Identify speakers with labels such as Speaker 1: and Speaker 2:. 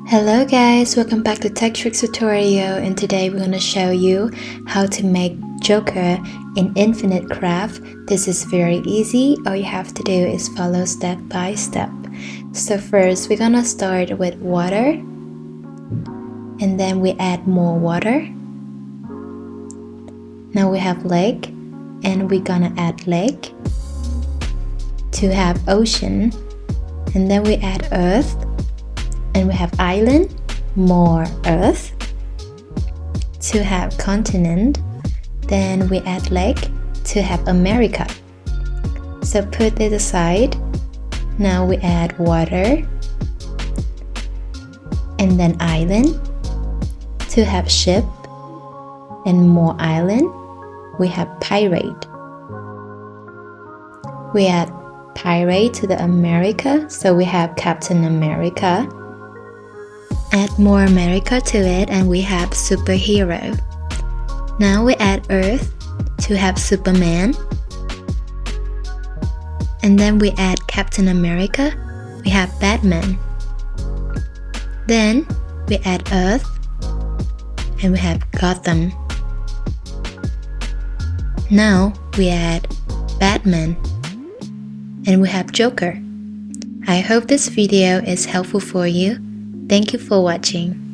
Speaker 1: Hello guys, welcome back to Tech Tricks tutorial, and today we're going to show you how to make Joker in Infinite Craft. This is very easy. All you have to do is follow step by step. So first we're going to start with water, and then we add more water. Now we have lake, and we're gonna add lake. To have ocean, and then we add earth. And we have island, more earth. To have continent, then we add lake to have America. So put it aside. Now we add water, and then island to have ship, and more island. We have pirate. We add pirate to the America, so we have Captain America. Add more America to it, and we have superhero. Now we add earth to have Superman, and then we add Captain America. We have Batman. Then we add earth, and we have Gotham. Now we add Batman, and we have Joker. I hope this video is helpful for you. Thank you for watching.